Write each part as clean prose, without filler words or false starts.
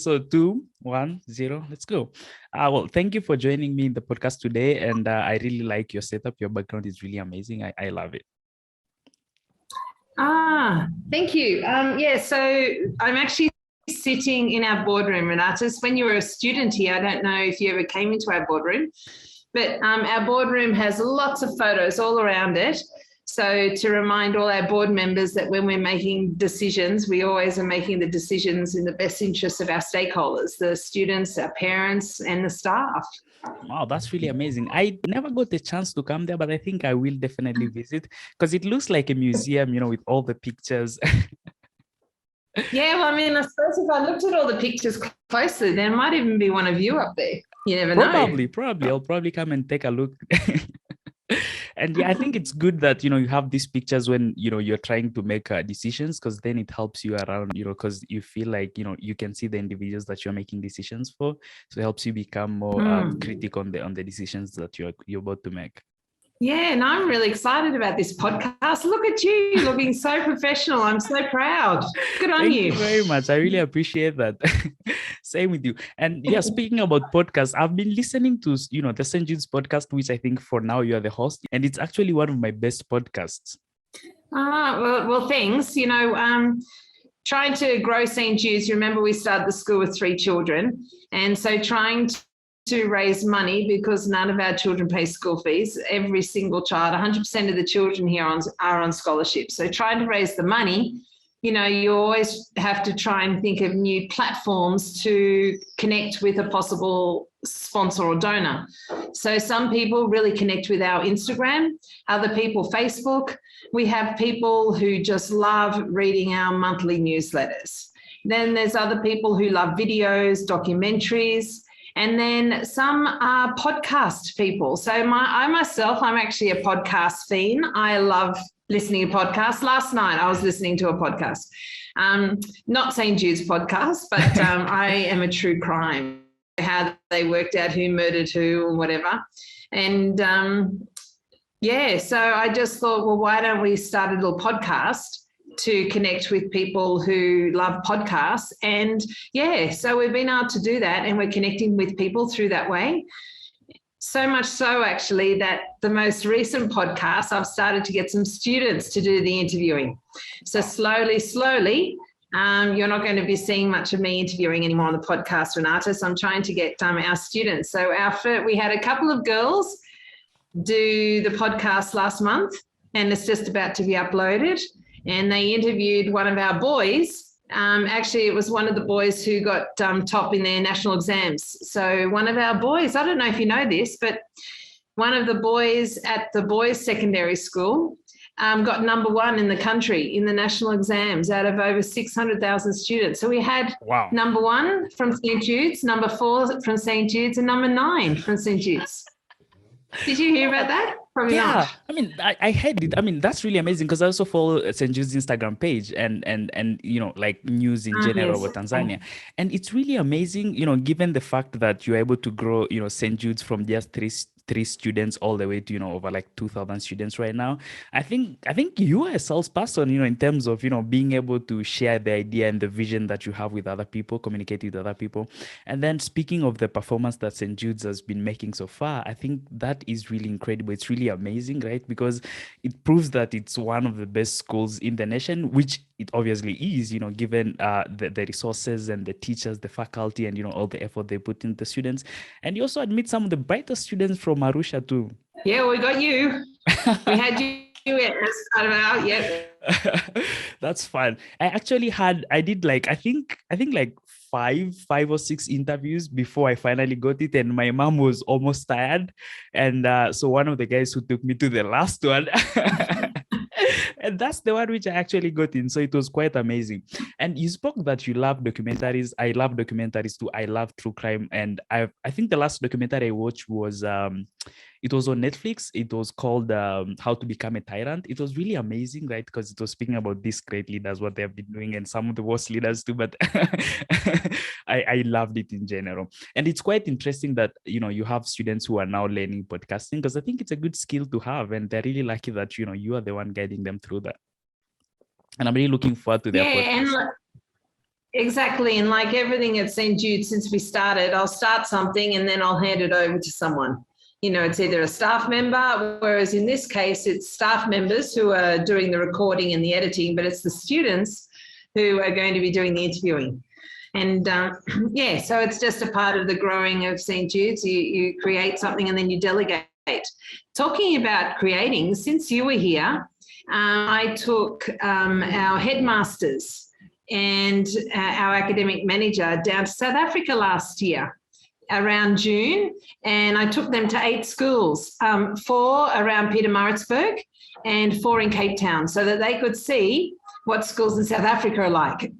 so 2, 1, 0, let's go. Well, thank you for joining me in the podcast today. And I really like your setup. Your background is really amazing. I love it. Thank you. So I'm actually sitting in our boardroom, Renatus. When you were a student here, I don't know if you ever came into our boardroom, but our boardroom has lots of photos all around it. So to remind all our board members that when we're making decisions, we always are making the decisions in the best interest of our stakeholders, the students, our parents, and the staff. Wow, that's really amazing. I never got the chance to come there, but I think I will definitely visit because it looks like a museum, with all the pictures. Yeah, well, I mean, I suppose if I looked at all the pictures closely, there might even be one of you up there. You never know. Probably. I'll probably come and take a look. And yeah, I think it's good that, you have these pictures when, you're trying to make decisions, because then it helps you around, because you feel like, you can see the individuals that you're making decisions for. So it helps you become more critical on the decisions that you're about to make. Yeah, and I'm really excited about this podcast. Look at you looking so professional. I'm so proud. Good on you. Thank you very much. I really appreciate that. Same with you. And yeah, speaking about podcasts, I've been listening to, the St Jude's podcast, which I think for now you are the host, and it's actually one of my best podcasts. Well, thanks. Trying to grow St Jude's, remember we started the school with 3 children. And so trying to raise money, because none of our children pay school fees. Every single child, 100% of the children here are on scholarship. So trying to raise the money, you always have to try and think of new platforms to connect with a possible sponsor or donor. So some people really connect with our Instagram, other people Facebook. We have people who just love reading our monthly newsletters. Then there's other people who love videos, documentaries. And then some are podcast people. So I myself, I'm actually a podcast fiend. I love listening to podcasts. Last night I was listening to a podcast, not St Jude's podcast, but I am a true crime, how they worked out who murdered who or whatever. And so I just thought, well, why don't we start a little podcast to connect with people who love podcasts? And so we've been able to do that, and we're connecting with people through that way. So much so, actually, that the most recent podcast, I've started to get some students to do the interviewing. So slowly, you're not going to be seeing much of me interviewing anymore on the podcast, Renata. So I'm trying to get our students. So we had a couple of girls do the podcast last month, and it's just about to be uploaded. And they interviewed one of our boys. Actually, it was one of the boys who got top in their national exams. So one of our boys, I don't know if you know this, but one of the boys at the boys' secondary school got number 1 in the country in the national exams out of over 600,000 students. So we had number 1 from St Jude's, number 4 from St Jude's, and number 9 from St Jude's. Did you hear about that? Probably not. I mean, I heard it. I mean, that's really amazing, because I also follow St. Jude's Instagram page and like news in general about Tanzania. And it's really amazing, given the fact that you're able to grow, St. Jude's from just three students all the way to, over like 2,000 students right now. I think you are a salesperson, in terms of, being able to share the idea and the vision that you have with other people, communicate with other people. And then speaking of the performance that St. Jude's has been making so far, I think that is really incredible. It's really amazing, right? Because it proves that it's one of the best schools in the nation, which it obviously is, given the resources and the teachers, the faculty, and, all the effort they put in the students. And you also admit some of the brightest students from Arusha too. Yeah, we got you. We had you at the start of our, yeah. That's fun. I did like, I think like five or six interviews before I finally got it, and my mom was almost tired, and so one of the guys who took me to the last one and that's the one which I actually got in, so it was quite amazing. And you spoke that you love documentaries. I love documentaries too. I love true crime, and I think the last documentary I watched was it was on Netflix. It was called How to Become a Tyrant. It was really amazing, right? Because it was speaking about these great leaders, what they have been doing, and some of the worst leaders too. But I loved it in general. And it's quite interesting that, you have students who are now learning podcasting, because I think it's a good skill to have. And they're really lucky that, you are the one guiding them through that. And I'm really looking forward to their podcast. Exactly. And like everything at St Jude, since we started, I'll start something and then I'll hand it over to someone. You know, it's either a staff member, whereas in this case, it's staff members who are doing the recording and the editing, but it's the students who are going to be doing the interviewing. And yeah, so it's just a part of the growing of St Jude's. You create something and then you delegate. Talking about creating, since you were here, I took our headmasters and our academic manager down to South Africa last year around June, and I took them to 8 schools, 4 around Pietermaritzburg and 4 in Cape Town, so that they could see what schools in South Africa are like.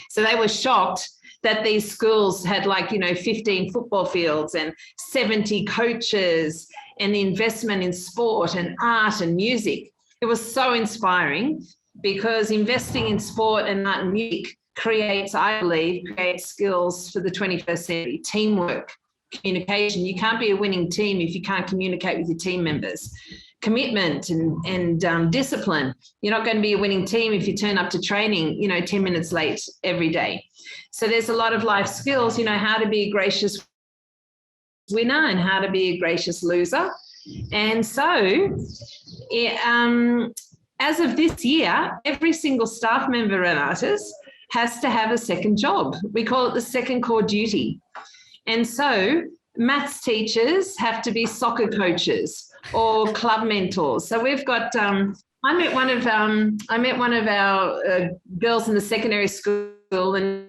So they were shocked that these schools had 15 football fields and 70 coaches and the investment in sport and art and music. It was so inspiring, because investing in sport and art and music creates skills for the 21st century. Teamwork, communication. You can't be a winning team if you can't communicate with your team members. Commitment and discipline. You're not going to be a winning team if you turn up to training, 10 minutes late every day. So there's a lot of life skills, how to be a gracious winner and how to be a gracious loser. And so as of this year, every single staff member at Artis has to have a second job. We call it the second core duty. And so maths teachers have to be soccer coaches or club mentors. So we've got, I met one of our girls in the secondary school, and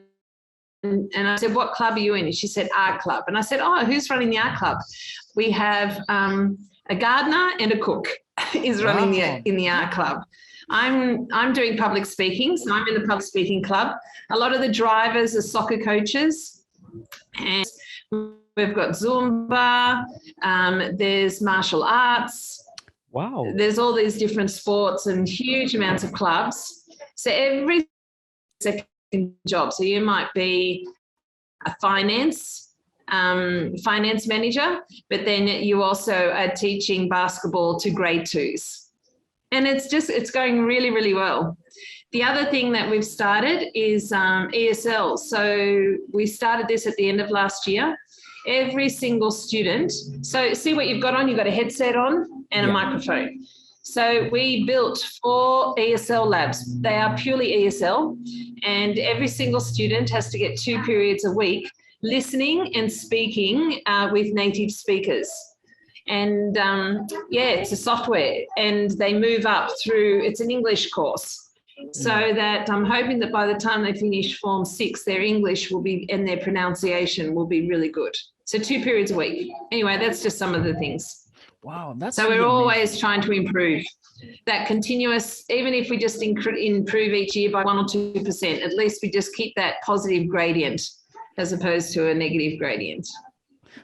I said, what club are you in? And she said, art club. And I said, oh, who's running the art club? We have a gardener and a cook is running in the art club. I'm doing public speaking, so I'm in the public speaking club. A lot of the drivers are soccer coaches, and we've got Zumba, there's martial arts. Wow. There's all these different sports and huge amounts of clubs. So every second job. So you might be a finance manager, but then you also are teaching basketball to grade 2s. And it's going really, really well. The other thing that we've started is ESL. So we started this at the end of last year. Every single student, so see what you've got on, you've got a headset on and a microphone. So we built 4 ESL labs. They are purely ESL, and every single student has to get 2 periods a week listening and speaking with native speakers. And it's a software, and they move up through, it's an English course. So that I'm hoping that by the time they finish Form 6, their English will be, and their pronunciation will be really good. So 2 periods a week. Anyway, that's just some of the things. Wow, that's so really we're always amazing. trying to improve that continuous, even if we just improve each year by 1 or 2%, at least we just keep that positive gradient as opposed to a negative gradient.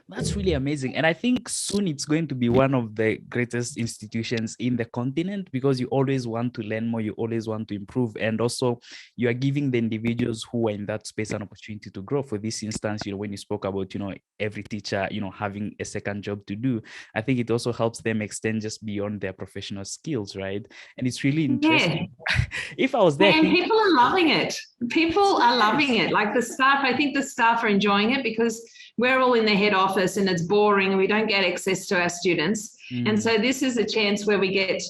That's really amazing. And I think soon it's going to be one of the greatest institutions in the continent, because you always want to learn more, you always want to improve. And also you are giving the individuals who are in that space an opportunity to grow. For this instance, when you spoke about, every teacher, having a second job to do, I think it also helps them extend just beyond their professional skills, right? And it's really interesting. Yeah. If I was there. And people are loving it. People are loving it. Like the staff, I think the staff are enjoying it, because we're all in the head office and it's boring and we don't get access to our students. And so this is a chance where we get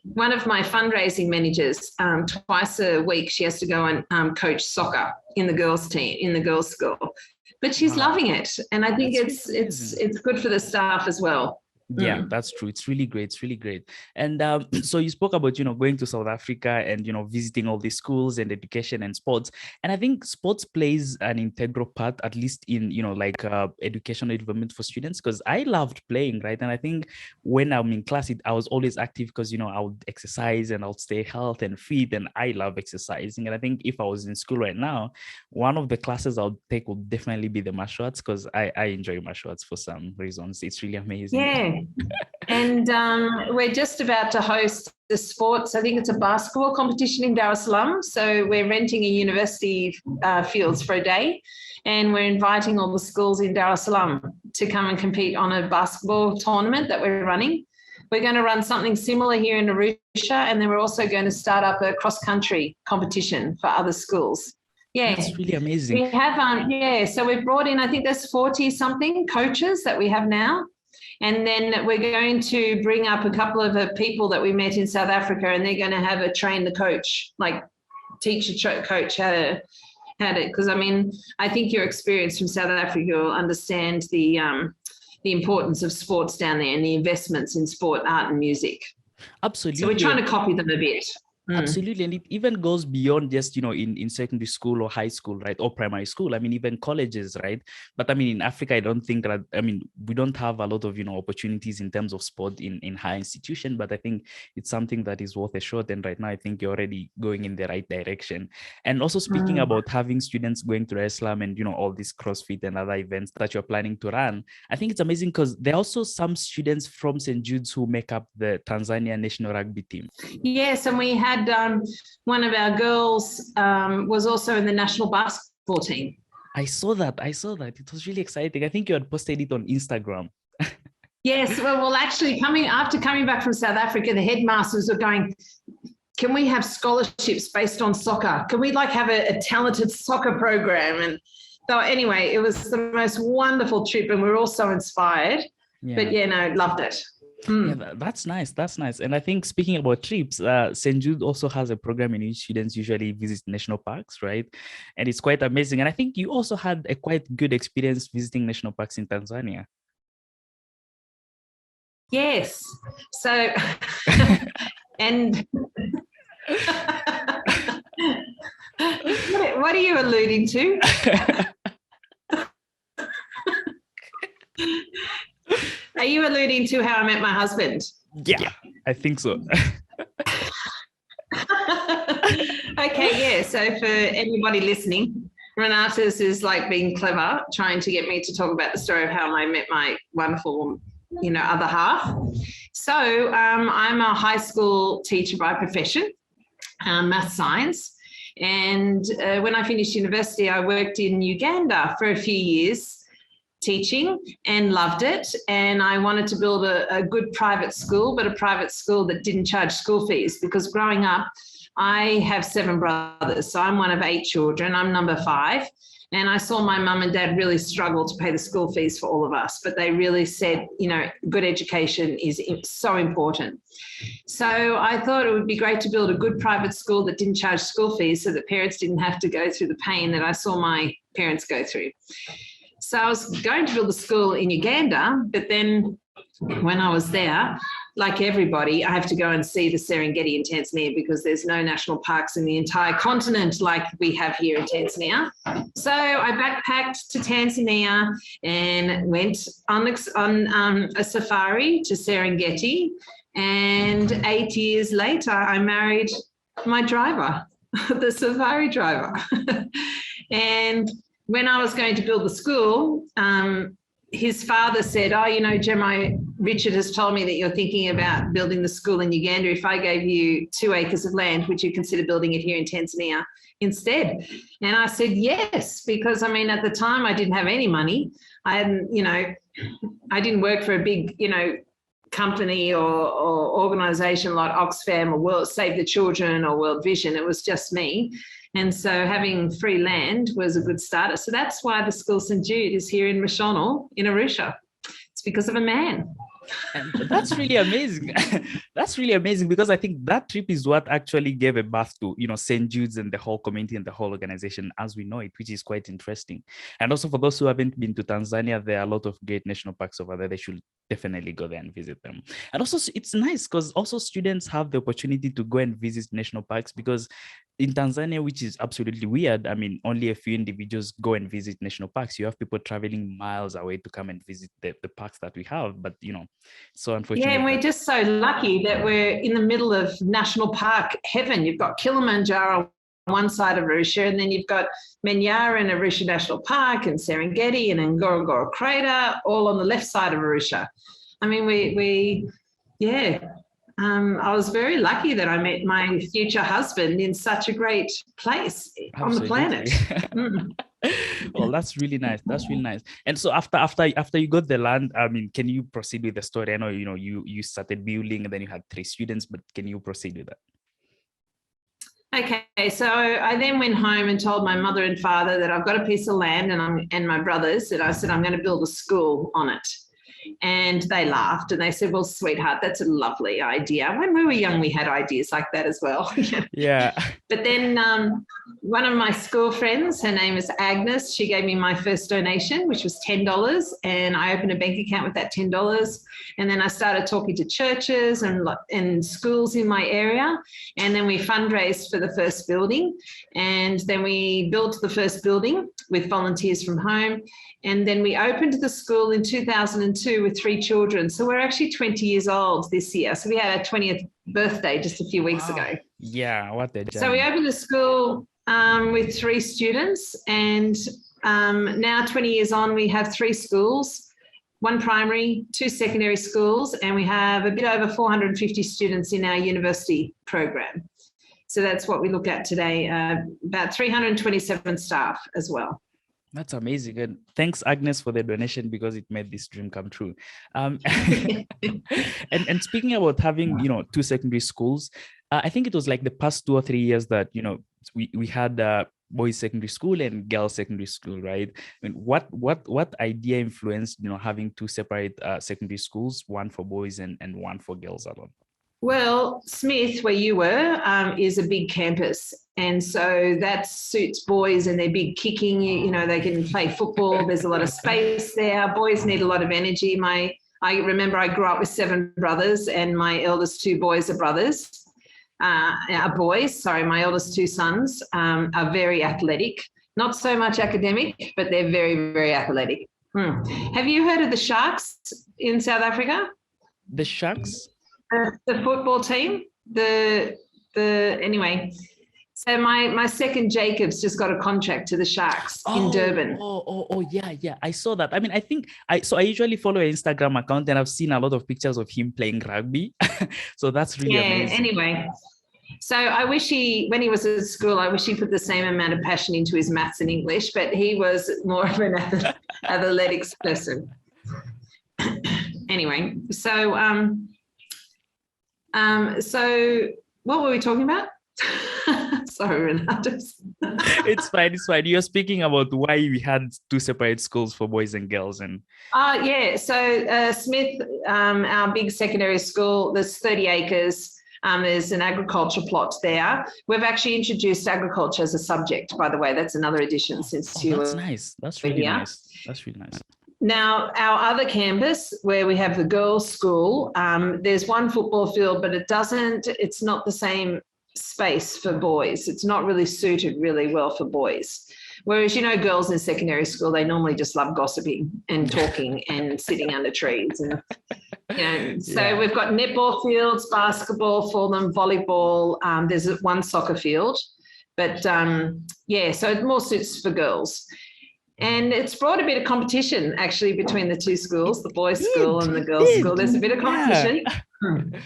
one of my fundraising managers, twice a week, she has to go and coach soccer in the girls' team, in the girls' school. But she's loving it. And I think it's good for the staff as well. Yeah, that's true. It's really great. It's really great. And so you spoke about, going to South Africa and, visiting all these schools and education and sports. And I think sports plays an integral part, at least in, educational development for students, because I loved playing, right? And I think when I'm in class, I was always active because, I would exercise and I'll stay healthy and fit, and I love exercising. And I think if I was in school right now, one of the classes I would take would definitely be the martial arts, because I enjoy martial arts for some reasons. It's really amazing. Yeah. And we're just about to host the sports. I think it's a basketball competition in Dar es Salaam. So we're renting a university fields for a day, and we're inviting all the schools in Dar es Salaam to come and compete on a basketball tournament that we're running. We're going to run something similar here in Arusha, and then we're also going to start up a cross-country competition for other schools. Yeah, That's really amazing. we have, so we've brought in, I think there's 40 something coaches that we have now. And then we're going to bring up a couple of people that we met in South Africa, and they're going to have a train the coach, like teach a coach how to, because I mean, I think your experience from South Africa will understand the importance of sports down there and the investments in sport, art and music. Absolutely. So we're trying to copy them a bit. Absolutely. And it even goes beyond just, in secondary school or high school, right? Or primary school. I mean, even colleges, right? But I mean, in Africa, I don't think that, we don't have a lot of, opportunities in terms of sport in high institution, but I think it's something that is worth a shot. And right now, I think you're already going in the right direction. And also speaking about having students going to Islam and, all these CrossFit and other events that you're planning to run, I think it's amazing because there are also some students from St. Jude's who make up the Tanzania national rugby team. Yes, and we had one of our girls was also in the national basketball team. I saw that. It was really exciting. I think you had posted it on Instagram. Yes, well, actually, after coming back from South Africa, the headmasters were going, can we have scholarships based on soccer? Can we have a talented soccer program? And so anyway, it was the most wonderful trip, and we were all so inspired. Yeah. But loved it. Yeah, that's nice. And I think speaking about trips, St. Jude also has a program in which students usually visit national parks, right? And it's quite amazing. And I think you also had a quite good experience visiting national parks in Tanzania. Yes. So, and what are you alluding to? Are you alluding to how I met my husband? Yeah, I think so. Okay, yeah. So for anybody listening, Renatus is being clever, trying to get me to talk about the story of how I met my wonderful, other half. So I'm a high school teacher by profession, math science. And when I finished university, I worked in Uganda for a few years teaching and loved it. And I wanted to build a good private school, but a private school that didn't charge school fees, because growing up, I have 7 brothers. So I'm one of 8 children. I'm number 5. And I saw my mum and dad really struggle to pay the school fees for all of us, but they really said, good education is so important. So I thought it would be great to build a good private school that didn't charge school fees so that parents didn't have to go through the pain that I saw my parents go through. So I was going to build a school in Uganda, but then when I was there, like everybody, I have to go and see the Serengeti in Tanzania because there's no national parks in the entire continent like we have here in Tanzania. So I backpacked to Tanzania and went on a safari to Serengeti. And 8 years later, I married my driver, the safari driver. And when I was going to build the school, his father said, Gemma, Richard has told me that you're thinking about building the school in Uganda. If I gave you 2 acres of land, would you consider building it here in Tanzania instead? And I said, yes, because at the time I didn't have any money. I hadn't, I didn't work for a big, company or organization like Oxfam or World Save the Children or World Vision. It was just me. And so having free land was a good starter. So that's why the school St. Jude is here in Moshono in Arusha. It's because of a man. And that's really amazing. That's really amazing, because I think that trip is what actually gave a birth to, St. Jude's and the whole community and the whole organization as we know it, which is quite interesting. And also for those who haven't been to Tanzania, there are a lot of great national parks over there. They should definitely go there and visit them. And also it's nice because also students have the opportunity to go and visit national parks, because in Tanzania, which is absolutely weird, only a few individuals go and visit national parks. You have people traveling miles away to come and visit the parks that we have, but so unfortunately. Yeah, and we're just so lucky that we're in the middle of national park heaven. You've got Kilimanjaro on one side of Arusha, and then you've got Manyara and Arusha National Park and Serengeti and Ngorongoro Crater, all on the left side of Arusha. I was very lucky that I met my future husband in such a great place on the planet. Well, that's really nice. And so after you got the land, can you proceed with the story? I know, you started building and then you had 3 students, but can you proceed with that? Okay, so I then went home and told my mother and father that I've got a piece of land and my brothers, and I said I'm going to build a school on it. And they laughed and they said, well, sweetheart, that's a lovely idea. When we were young, we had ideas like that as well. Yeah. But then one of my school friends, her name is Agnes, she gave me my first donation, which was $10. And I opened a bank account with that $10. And then I started talking to churches and schools in my area. And then we fundraised for the first building. And then we built the first building with volunteers from home. And then we opened the school in 2002 with 3 children. So we're actually 20 years old this year. So we had our 20th birthday just a few weeks ago. Yeah, what a journey. So we opened the school with 3 students. And now 20 years on, we have 3 schools, 1 primary, 2 secondary schools, and we have a bit over 450 students in our university program. So that's what we look at today, about 327 staff as well. That's amazing. And thanks, Agnes, for the donation, because it made this dream come true. And speaking about having, 2 secondary schools, I think it was like the past 2 or 3 years that, we had boys secondary school and girls secondary school, right? I mean, what idea influenced, having 2 separate secondary schools, one for boys and one for girls alone? Well, Smith, where you were, is a big campus. And so that suits boys and they're big kicking, they can play football. There's a lot of space there. Boys need a lot of energy. I remember I grew up with 7 brothers and my eldest 2 boys are brothers. My eldest 2 sons are very athletic. Not so much academic, but they're very, very athletic. Have you heard of the Sharks in South Africa? The Sharks? The football team, anyway. So my second Jacobs just got a contract to the Sharks in Durban. Yeah. I saw that. I mean, I usually follow an Instagram account and I've seen a lot of pictures of him playing rugby. So that's really amazing. Anyway. So I wish when he was at school, I wish he put the same amount of passion into his maths and English, but he was more of an athletics person. Anyway, so what were we talking about? Sorry, Renato. It's fine. You're speaking about why we had 2 separate schools for boys and girls. And so Smith, our big secondary school, there's 30 acres. There's an agriculture plot there. We've actually introduced agriculture as a subject, by the way. That's another addition since you that's nice. That's really nice. That's really nice. Now, our other campus where we have the girls' school, there's 1 football field, but it's not the same space for boys. It's not really suited really well for boys. Whereas, girls in secondary school, they normally just love gossiping and talking and sitting under trees. And, so we've got netball fields, basketball for them, volleyball. There's 1 soccer field. But, so it more suits for girls. And it's brought a bit of competition, actually, between the 2 schools, the boys' school and the girls' school. There's a bit of competition. Yeah.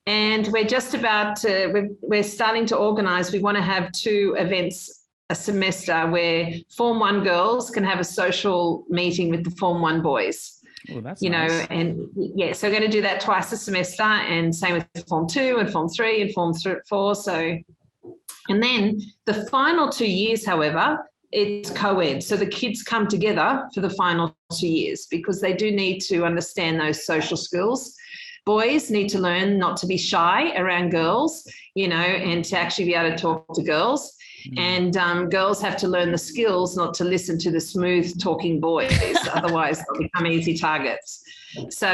And we're just about we're starting to organise. We want to have 2 events a semester where Form 1 girls can have a social meeting with the Form 1 boys. Oh, that's nice. And so we're going to do that twice a semester, and same with Form 2 and Form 3 and Form 4. So, and then the final 2 years, however, it's co-ed. So the kids come together for the final 2 years because they do need to understand those social skills. Boys need to learn not to be shy around girls, and to actually be able to talk to girls. And girls have to learn the skills not to listen to the smooth talking boys, otherwise they'll become easy targets. So,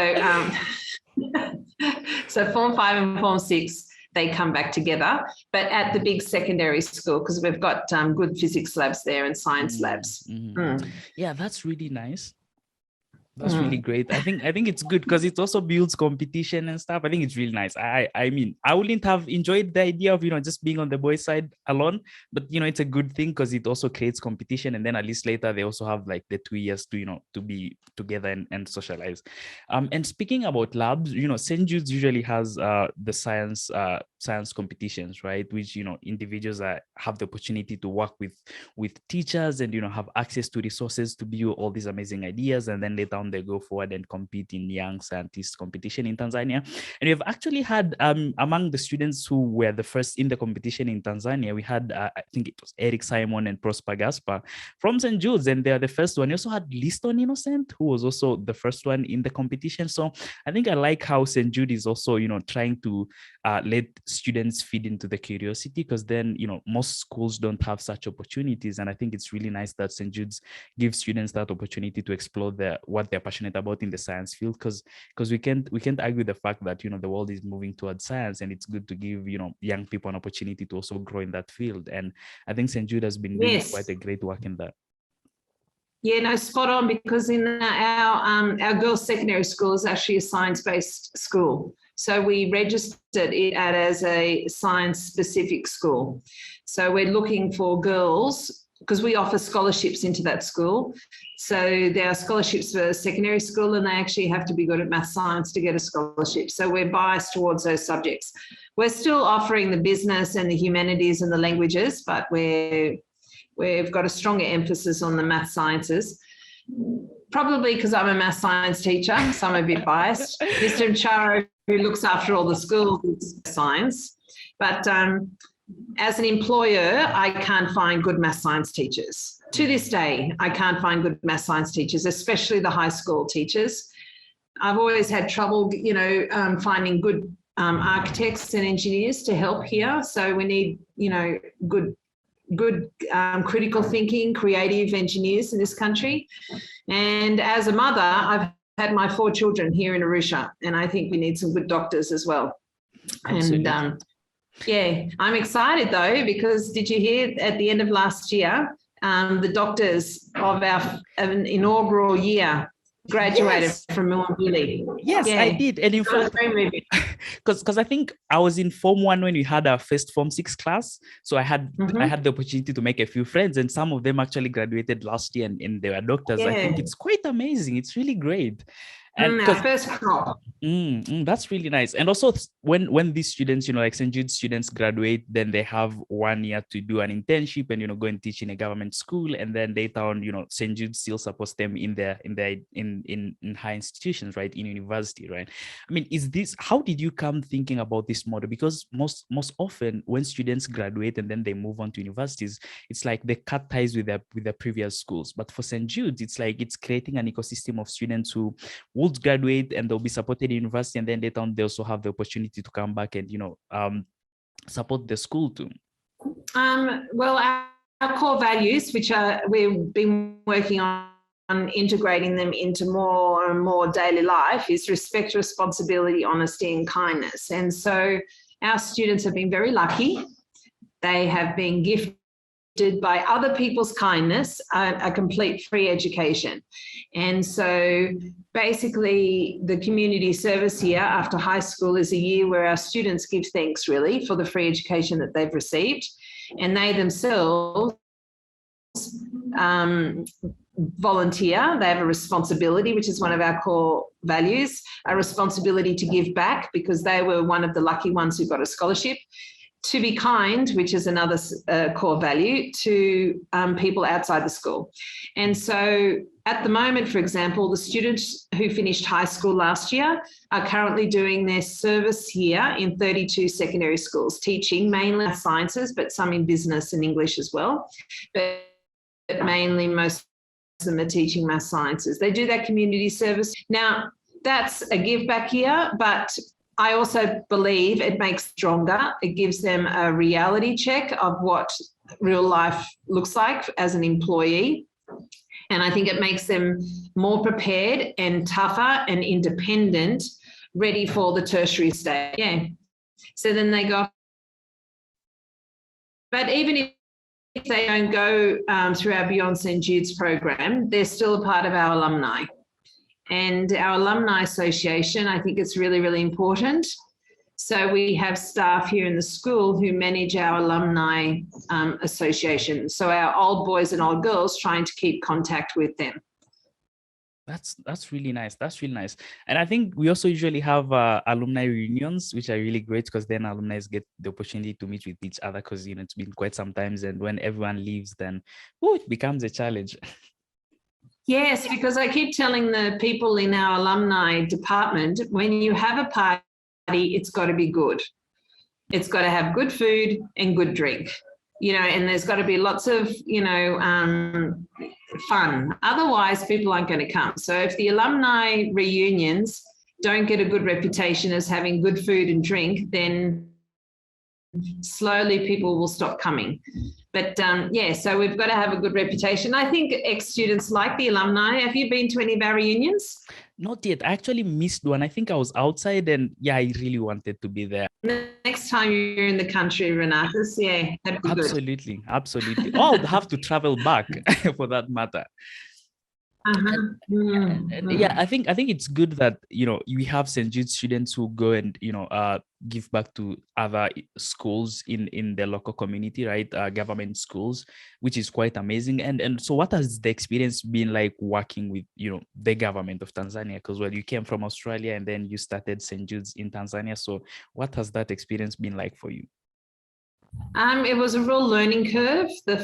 so Form 5 and Form 6, they come back together, but at the big secondary school, because we've got good physics labs there and science labs. Yeah, that's really nice. That's really great. I think it's good because it also builds competition and stuff. I think it's really nice. I mean, I wouldn't have enjoyed the idea of, just being on the boys' side alone, but, it's a good thing because it also creates competition. And then at least later they also have like the 2 years to, to be together and socialize. And speaking about labs, St. Jude's usually has the science competitions, right? Which, individuals have the opportunity to work with teachers and, have access to resources to build all these amazing ideas. And then later on on, they go forward and compete in young scientist competition in Tanzania. And we've actually had among the students who were the first in the competition in Tanzania, we had I think it was Eric Simon and Prosper Gaspar from St Jude's, and they're the first one. You also had Liston Innocent, who was also the first one in the competition. So I think I like how St Jude is also, you know, trying to let students feed into the curiosity, because then, you know, most schools don't have such opportunities. And I think it's really nice that St Jude's gives students that opportunity to explore what they're passionate about in the science field, because we can't argue the fact that, you know, the world is moving towards science, and it's good to give, you know, young people an opportunity to also grow in that field. And I think St Jude has been doing quite a great work in that. Yeah, no, spot on, because in our girls' secondary school is actually a science-based school. So we registered it as a science-specific school. So we're looking for girls, because we offer scholarships into that school. So there are scholarships for secondary school, and they actually have to be good at math science to get a scholarship. So we're biased towards those subjects. We're still offering the business and the humanities and the languages, but we've got a stronger emphasis on the math sciences, probably because I'm a math science teacher, so I'm a bit biased. Mr. Charo, who looks after all the schools, is science. But as an employer, I can't find good math science teachers. To this day, I can't find good math science teachers, especially the high school teachers. I've always had trouble, you know, finding good architects and engineers to help here. So we need, you know, good critical thinking, creative engineers in this country. And as a mother, I've had my 4 children here in Arusha, and I think we need some good doctors as well. Absolutely. And yeah, I'm excited though, because did you hear at the end of last year, the doctors of our inaugural year graduated from Mullumbili? Yes, yeah. I did. And in fact, because I think I was in Form 1 when we had our first Form 6 class. So I had the opportunity to make a few friends, and some of them actually graduated last year, and they were doctors. Yeah. I think it's quite amazing. It's really great. And our first crop. That's really nice. And also when these students, you know, like St. Jude students graduate, then they have 1 year to do an internship and, you know, go and teach in a government school. And then later on, you know, St. Jude still supports them in high institutions, right? In university, right? I mean, how did you come thinking about this model? Because most often when students graduate and then they move on to universities, it's like they cut ties with their previous schools. But for St. Jude, it's like it's creating an ecosystem of students who will graduate and they'll be supported in university, and then later on they also have the opportunity to come back and, you know, support the school too. Well, our core values, which we've been working on integrating them into more and more daily life, is respect, responsibility, honesty, and kindness. And so our students have been very lucky. They have been gifted by other people's kindness a complete free education. And so basically the community service here after high school is a year where our students give thanks really for the free education that they've received, and they themselves volunteer. They have a responsibility, which is one of our core values, a responsibility to give back, because they were one of the lucky ones who got a scholarship. To be kind, which is another core value, to people outside the school. And so at the moment, for example, the students who finished high school last year are currently doing their service here in 32 secondary schools, teaching mainly sciences, but some in business and English as well. But mainly most of them are teaching math sciences. They do that community service. Now, that's a give back here, but I also believe it makes stronger. It gives them a reality check of what real life looks like as an employee. And I think it makes them more prepared and tougher and independent, ready for the tertiary stage. Yeah. So then they go. But even if they don't go through our Beyond St. Jude's program, they're still a part of our alumni. And our alumni association, I think it's really, really important. So we have staff here in the school who manage our alumni association. So our old boys and old girls, trying to keep contact with them. That's really nice. That's really nice. And I think we also usually have alumni reunions, which are really great, because then alumni get the opportunity to meet with each other, because, you know, it's been quite some times, and when everyone leaves, then it becomes a challenge. Yes, because I keep telling the people in our alumni department, when you have a party, it's got to be good. It's got to have good food and good drink, and there's got to be lots of, fun. Otherwise, people aren't going to come. So if the alumni reunions don't get a good reputation as having good food and drink, then slowly people will stop coming. But so we've got to have a good reputation. I think ex-students like the alumni. Have you been to any of our reunions? Not yet. I actually missed one. I think I was outside and I really wanted to be there. Next time you're in the country, Renatus, that'd be absolutely, good. Absolutely. I'll have to travel back for that matter. Yeah, I think it's good that we have St Jude students who go and give back to other schools in the local community, right? Government schools, which is quite amazing. And so, what has the experience been like working with the government of Tanzania? Because you came from Australia and then you started St Jude's in Tanzania. So, what has that experience been like for you? It was a real learning curve. I'd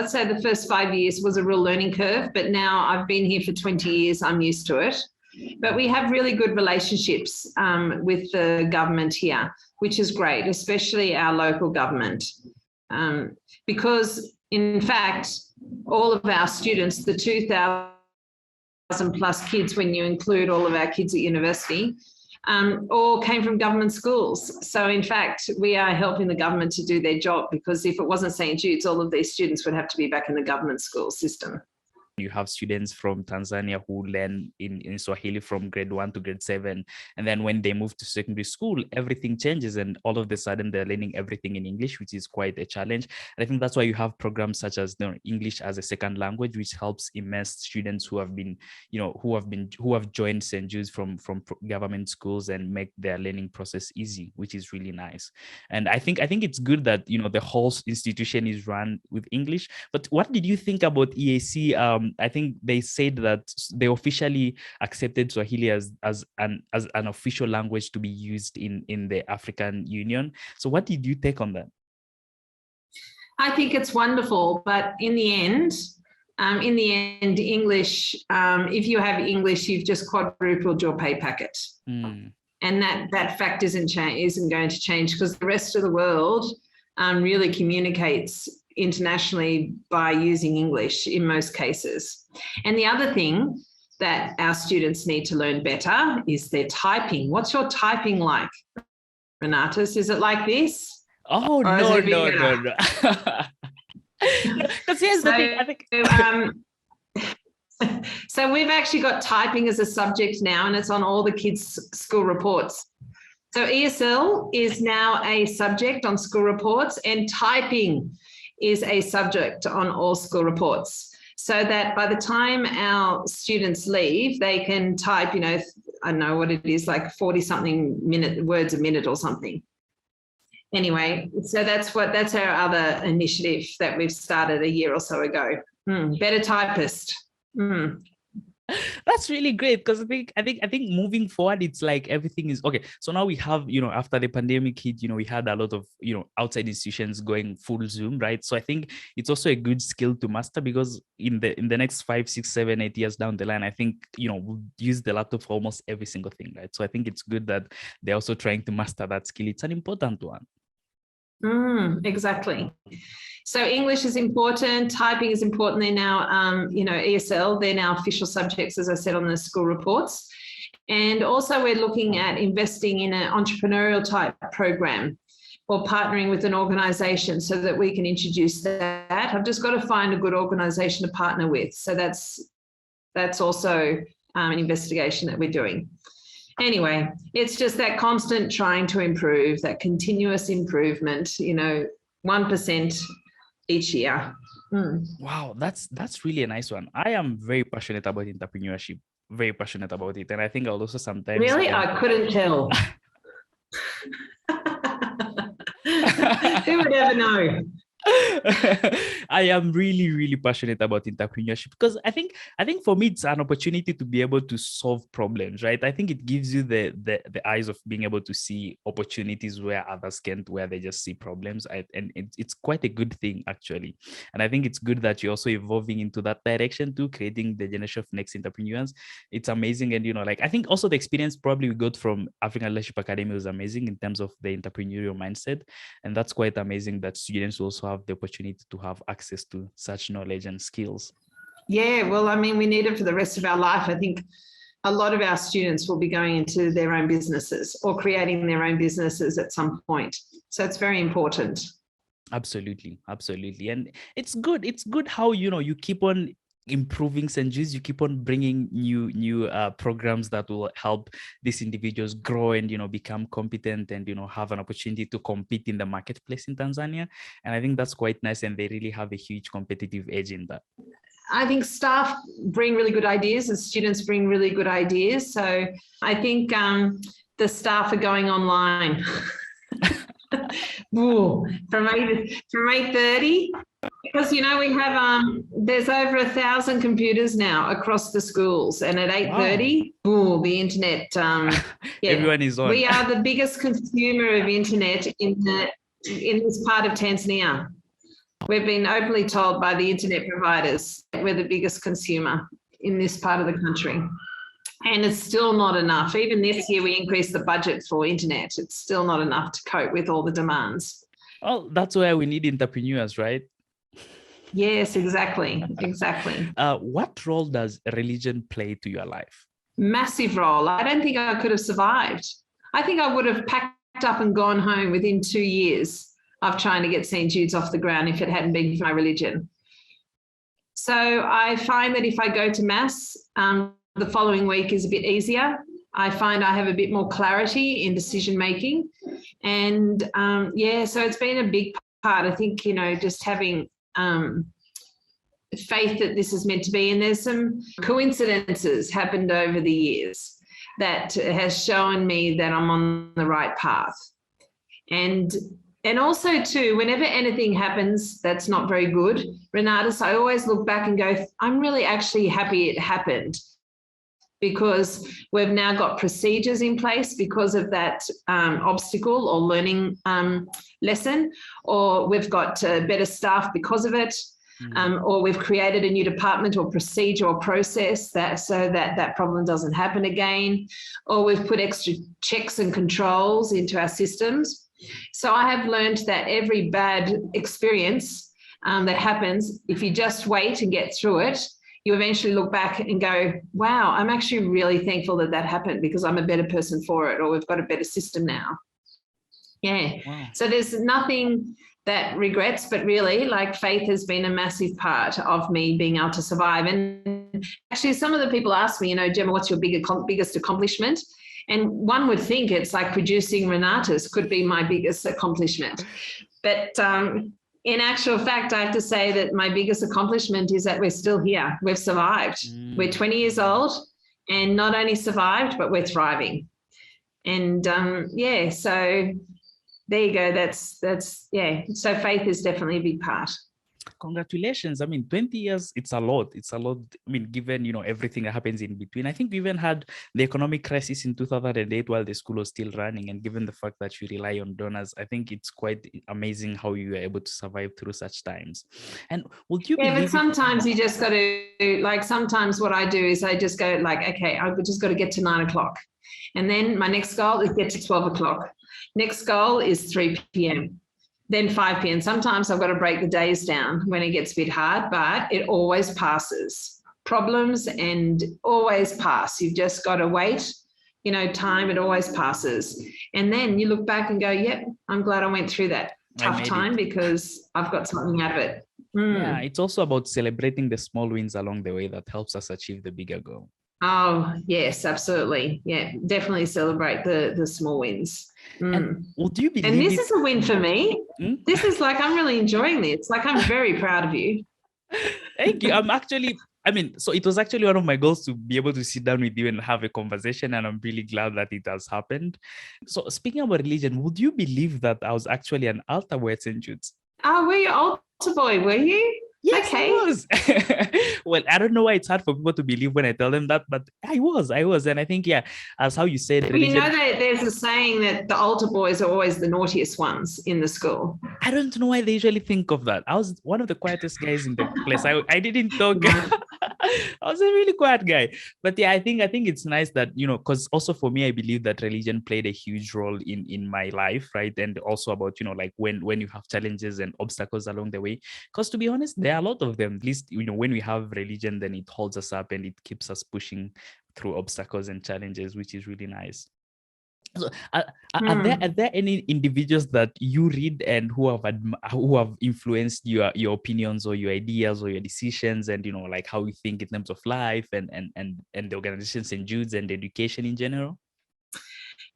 say the first 5 years was a real learning curve, but now I've been here for 20 years, I'm used to it. But we have really good relationships with the government here, which is great, especially our local government. Because in fact, all of our students, the 2,000 plus kids, when you include all of our kids at university, all came from government schools. So in fact, we are helping the government to do their job, because if it wasn't St Jude's, all of these students would have to be back in the government school system. You have students from Tanzania who learn in Swahili from grade 1 to grade 7. And then when they move to secondary school, everything changes. And all of a sudden, they're learning everything in English, which is quite a challenge. And I think that's why you have programs such as English as a second language, which helps immerse students who have been, who have joined St. Jude's from government schools and make their learning process easy, which is really nice. And I think it's good that, the whole institution is run with English. But what did you think about EAC? I think they said that they officially accepted Swahili as an official language to be used in the African Union. So what did you take on that? I think it's wonderful, but in the end, English, if you have English, you've just quadrupled your pay packet. And that fact isn't going to change, because the rest of the world really communicates internationally by using English in most cases. And the other thing that our students need to learn better is their typing. What's your typing like, Renatus? Is it like this? Oh, no. Because here's the thing, I think. So we've actually got typing as a subject now, and it's on all the kids' school reports. So ESL is now a subject on school reports, and typing is a subject on all school reports, so that by the time our students leave, they can type, I don't know what it is, like 40-something words a minute or something. Anyway, so that's our other initiative that we've started a year or so ago. Better typist. That's really great, because I think moving forward, it's like everything is okay. So now we have, after the pandemic hit, we had a lot of, outside institutions going full Zoom, right? So I think it's also a good skill to master, because in the next 5, 6, 7, 8 years down the line, I think, we'll use the laptop for almost every single thing, right? So I think it's good that they're also trying to master that skill. It's an important one. Exactly. So English is important, typing is important. They're now, ESL, they're now official subjects, as I said, on the school reports. And also we're looking at investing in an entrepreneurial type program, or partnering with an organisation so that we can introduce that. I've just got to find a good organisation to partner with. So that's also an investigation that we're doing. Anyway, it's just that constant trying to improve, that continuous improvement, 1% each year. Wow, that's really a nice one. I am very passionate about entrepreneurship, very passionate about it. And I think I'll also sometimes... Really? I couldn't tell. Who would ever know? I am really, really passionate about entrepreneurship because I think for me it's an opportunity to be able to solve problems, right? I think it gives you the eyes of being able to see opportunities where others can't, where they just see problems. And it's quite a good thing actually. And I think it's good that you're also evolving into that direction too, creating the generation of next entrepreneurs. It's amazing. And like I think also the experience probably we got from African Leadership Academy was amazing in terms of the entrepreneurial mindset. And that's quite amazing that students also have the opportunity to have access to such knowledge and skills. Yeah, well, I mean, we need it for the rest of our life. I think a lot of our students will be going into their own businesses or creating their own businesses at some point. So it's very important. Absolutely. And it's good how you keep on improving St. Jude's, you keep on bringing new programs that will help these individuals grow and become competent and have an opportunity to compete in the marketplace in Tanzania. And I think that's quite nice, and they really have a huge competitive edge in that. I think staff bring really good ideas and students bring really good ideas. So I think the staff are going online. Ooh, from 8:30, because we have there's over 1,000 computers now across the schools, and at 8:30, wow. The internet. Everyone is on. We are the biggest consumer of internet in this part of Tanzania. We've been openly told by the internet providers that we're the biggest consumer in this part of the country. And it's still not enough. Even this year, we increased the budget for internet. It's still not enough to cope with all the demands. Well, that's why we need entrepreneurs, right? Yes, exactly. What role does religion play to your life? Massive role. I don't think I could have survived. I think I would have packed up and gone home within 2 years of trying to get St. Jude's off the ground if it hadn't been for my religion. So I find that if I go to Mass, the following week is a bit easier. I find I have a bit more clarity in decision making. And so it's been a big part. I think, just having faith that this is meant to be. And there's some coincidences happened over the years that has shown me that I'm on the right path. And also too, whenever anything happens that's not very good, Renatus, I always look back and go, I'm really actually happy it happened, because we've now got procedures in place because of that obstacle or learning lesson, or we've got better staff because of it, or we've created a new department or procedure or process so that problem doesn't happen again, or we've put extra checks and controls into our systems. So I have learned that every bad experience that happens, if you just wait and get through it, you eventually look back and go, wow, I'm actually really thankful that happened, because I'm a better person for it, or we've got a better system now. Yeah. Wow. So there's nothing that regrets, but really, like, faith has been a massive part of me being able to survive. And actually, some of the people ask me, Gemma, what's your biggest accomplishment? And one would think it's like producing Renatus could be my biggest accomplishment. But in actual fact, I have to say that my biggest accomplishment is that we're still here. We've survived. We're 20 years old, and not only survived, but we're thriving. And so there you go. That's So faith is definitely a big part. Congratulations. 20 years, it's a lot. Given, everything that happens in between. I think we even had the economic crisis in 2008 while the school was still running. And given the fact that you rely on donors, I think it's quite amazing how you were able to survive through such times. And would you but sometimes you just got to, sometimes what I do is I just go okay, I've just got to get to 9 o'clock. And then my next goal is get to 12 o'clock. Next goal is 3 p.m. Then 5 p.m. Sometimes I've got to break the days down when it gets a bit hard, but it always passes. Problems and always pass. You've just got to wait, time, it always passes. And then you look back and go, yep, I'm glad I went through that tough time because I've got something out of it. Yeah, it's also about celebrating the small wins along the way that helps us achieve the bigger goal. Oh, yes, absolutely. Yeah, definitely celebrate the small wins. And would you believe and this is a win for me. This is I'm really enjoying this. I'm very proud of you. Thank you. So it was actually one of my goals to be able to sit down with you and have a conversation, and I'm really glad that it has happened. So speaking about religion, would you believe that I was actually an altar boy at St. Jude's? Oh, were you altar boy, were you? Yes, Okay. I was. Well, I don't know why it's hard for people to believe when I tell them that, but I was. And I think, yeah, as how you said, Well, you know that there's a saying that the altar boys are always the naughtiest ones in the school. I don't know why they usually think of that. I was one of the quietest guys in the place. I didn't talk. I was a really quiet guy. But yeah, I think it's nice that, you know, because also for me, I believe that religion played a huge role in my life, right? And also about, you know, like when you have challenges and obstacles along the way. Because to be honest, there are a lot of them. At least, you know, when we have religion, then it holds us up and it keeps us pushing through obstacles and challenges, which is really nice. So, are there any individuals that you read and who have influenced your opinions or your ideas or your decisions, and, you know, like how you think in terms of life and the organization St Jude's and education in general?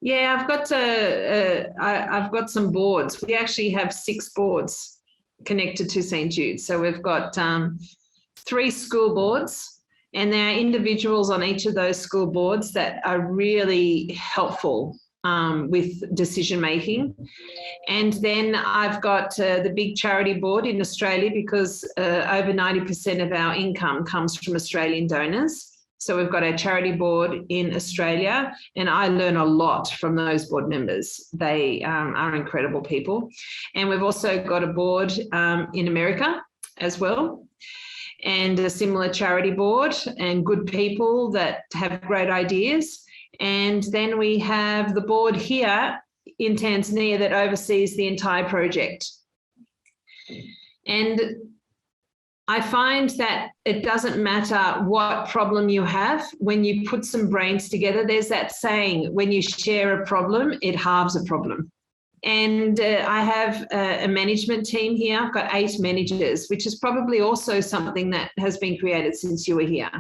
Yeah, I've got some boards. We actually have 6 boards connected to St Jude. So we've got 3 school boards. And there are individuals on each of those school boards that are really helpful with decision making. And then I've got the big charity board in Australia, because over 90% of our income comes from Australian donors. So we've got our charity board in Australia, and I learn a lot from those board members. They are incredible people. And we've also got a board in America as well, and a similar charity board, and good people that have great ideas. And then we have the board here in Tanzania that oversees the entire project. And I find that it doesn't matter what problem you have, when you put some brains together. There's that saying, when you share a problem, it halves a problem. And I have a management team here. I've got 8 managers, which is probably also something that has been created since you were here.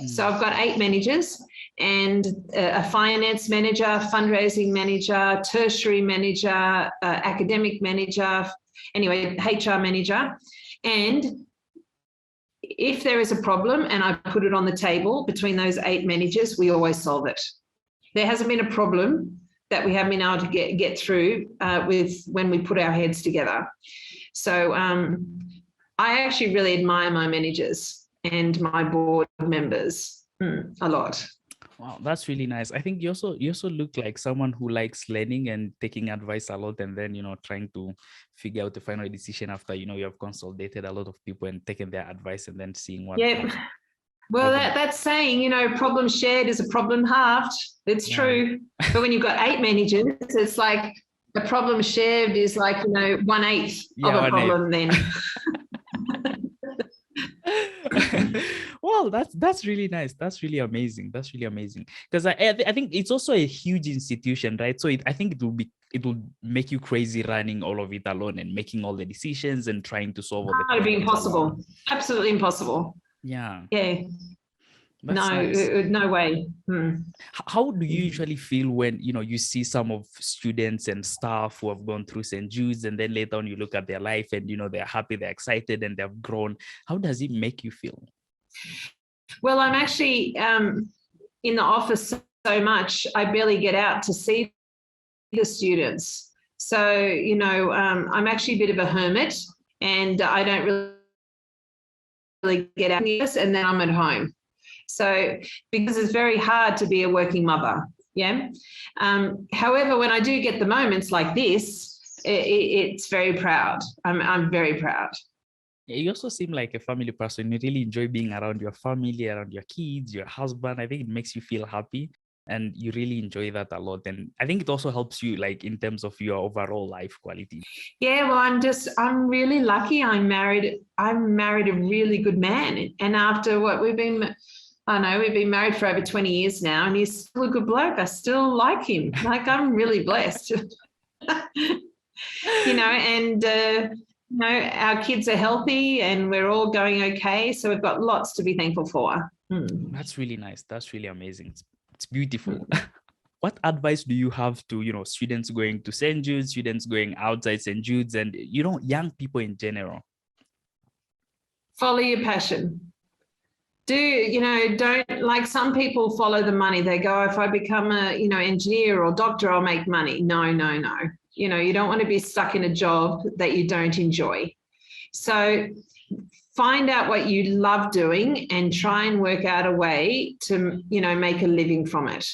So I've got 8 managers, and a finance manager, fundraising manager, tertiary manager, academic manager, anyway, HR manager. And if there is a problem and I put it on the table between those 8 managers, we always solve it. There hasn't been a problem that we haven't been able to get through with when we put our heads together. So I actually really admire my managers and my board members a lot. Wow, that's really nice. I think you also look like someone who likes learning and taking advice a lot, and then, you know, trying to figure out the final decision after, you know, you have consolidated a lot of people and taken their advice, and then seeing what. Yeah. Well, that's saying, you know, problem shared is a problem halved. It's true. But when you've got 8 managers, it's like a problem shared is like, you know, 1/8 of a problem then. Well, that's really nice. That's really amazing. Because I think it's also a huge institution, right? So I think it will make you crazy running all of it alone and making all the decisions and trying to solve all the problems. It would be impossible. Absolutely impossible. Yeah. No way. How do you usually feel when, you know, you see some of students and staff who have gone through St. Jude's, and then later on you look at their life and, you know, they're happy, they're excited, and they've grown? How does it make you feel? Well, I'm actually in the office so much, I barely get out to see the students. So, you know, I'm actually a bit of a hermit, and I don't really get out, and then I'm at home. So, because it's very hard to be a working mother, yeah. However, when I do get the moments like this, it's very proud. I'm very proud. You also seem like a family person. You really enjoy being around your family, around your kids, your husband. I think it makes you feel happy, and you really enjoy that a lot. And I think it also helps you, like, in terms of your overall life quality. Yeah, well, I'm really lucky. I'm married a really good man, and after what we've been married for over 20 years now, and he's still a good bloke. I still like him. Like, I'm really blessed. You know, and you know, our kids are healthy and we're all going okay. So we've got lots to be thankful for. That's really nice. That's really amazing. It's beautiful. What advice do you have to, you know, students going to St. Jude's, students going outside St. Jude's, and, you know, young people in general? Follow your passion. Don't, like, some people follow the money. They go, if I become a, you know, engineer or doctor, I'll make money. No. You know, you don't want to be stuck in a job that you don't enjoy. So find out what you love doing and try and work out a way to, you know, make a living from it.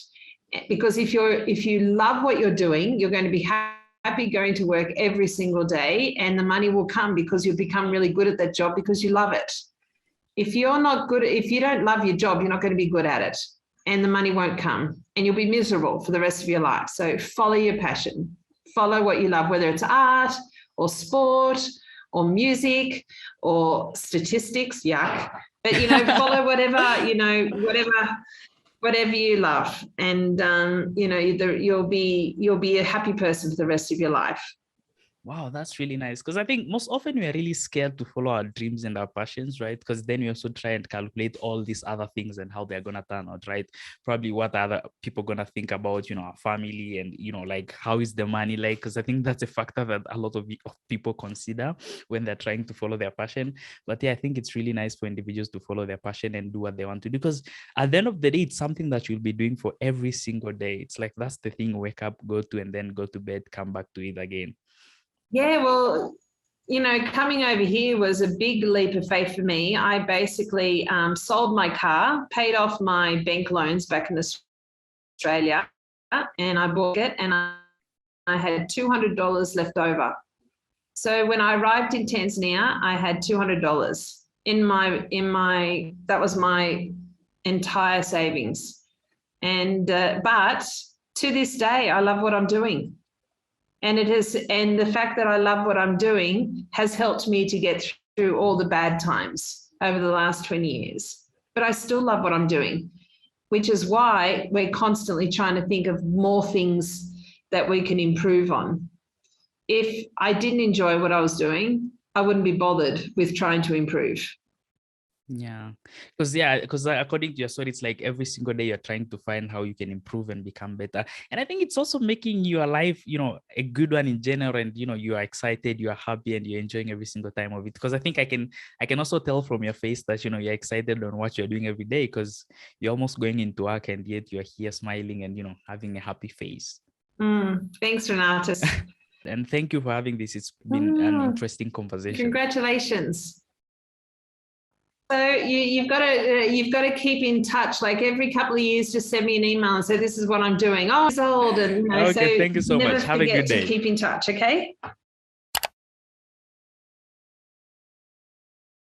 Because if you love what you're doing, you're going to be happy going to work every single day, and the money will come because you'll become really good at that job because you love it. If you're not good, if you don't love your job, you're not going to be good at it, and the money won't come, and you'll be miserable for the rest of your life. So follow your passion, follow what you love, whether it's art or sport or music or statistics, yuck. But, you know, follow whatever, you know, whatever you love, and you know, you'll be a happy person for the rest of your life. Wow, that's really nice. Because I think most often we are really scared to follow our dreams and our passions, right? Because then we also try and calculate all these other things and how they're going to turn out, right? Probably what other people going to think about, you know, our family, and, you know, like, how is the money like? Because I think that's a factor that a lot of people consider when they're trying to follow their passion. But yeah, I think it's really nice for individuals to follow their passion and do what they want to do, because at the end of the day, it's something that you'll be doing for every single day. It's like, that's the thing, wake up, go to, and then go to bed, come back to it again. Yeah, well, you know, coming over here was a big leap of faith for me. I basically sold my car, paid off my bank loans back in Australia, and I bought it, and I had $200 left over. So when I arrived in Tanzania, I had $200 in my that was my entire savings. And but to this day, I love what I'm doing. And and the fact that I love what I'm doing has helped me to get through all the bad times over the last 20 years. But I still love what I'm doing, which is why we're constantly trying to think of more things that we can improve on. If I didn't enjoy what I was doing, I wouldn't be bothered with trying to improve. Yeah, because according to your story, it's like every single day you're trying to find how you can improve and become better. And I think it's also making your life, you know, a good one in general. And, you know, you are excited, you are happy, and you're enjoying every single time of it. Because I think I can also tell from your face that, you know, you're excited on what you're doing every day, because you're almost going into work and yet you're here smiling and, you know, having a happy face. Thanks, Renatus. And thank you for having this. It's been an interesting conversation. Congratulations. So you've got to keep in touch. Like every couple of years, just send me an email and say, this is what I'm doing. Oh, it's old. And, you know, okay, so thank you so much. Have a good day. To keep in touch, okay?